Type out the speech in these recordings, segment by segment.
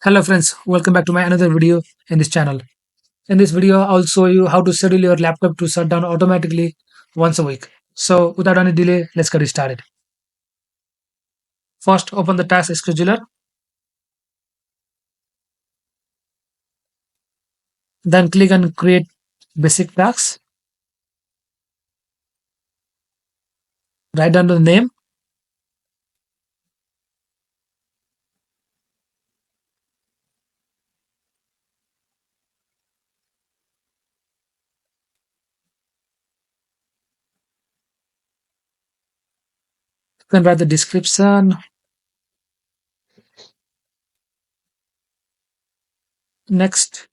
Hello friends, welcome back to my another video in this channel. In this video, I'll show you how to schedule your laptop to shut down automatically once a week. So without any delay, let's get started. First, open the task scheduler, then click on create basic tasks. Write down the name, you can write the description. Next,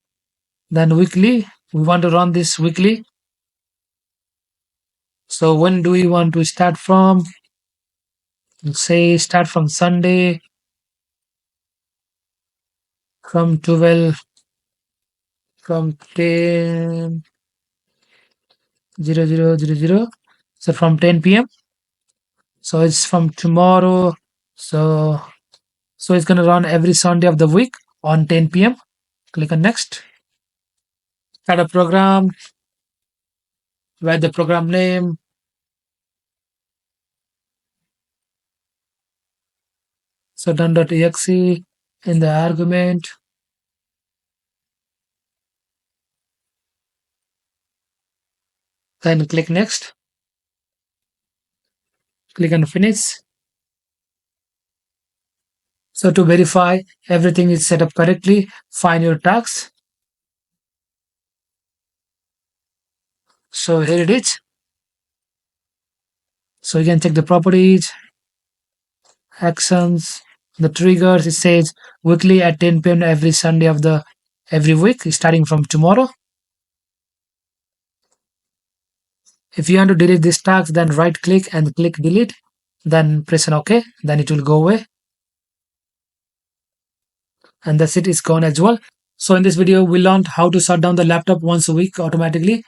then weekly. We want to run this weekly. So when do we want to start from? Say start from Sunday from 12 from 10:00. So from 10 p.m. So it's from tomorrow. So it's gonna run every Sunday of the week on 10 p.m. Click on next. Start a program. Write the program name. Shutdown.exe in the argument. Then click next. Click on finish. So to verify everything is set up correctly, find your tags. So here it is. So you can check the properties, actions, the triggers. It says weekly at 10 p.m. every Sunday of the every week, starting from tomorrow. If you want to delete this task, then right click and click delete, then press on OK, then it will go away. And that's it, it's gone as well. So in this video, we learned how to shut down the laptop once a week automatically.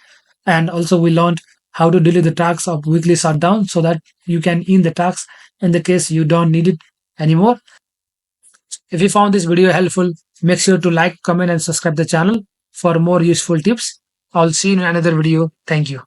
And also we learned how to delete the tasks of weekly shutdown so that you can end the tasks in the case you don't need it anymore. If you found this video helpful, make sure to like, comment and subscribe the channel for more useful tips. I'll see you in another video. Thank you.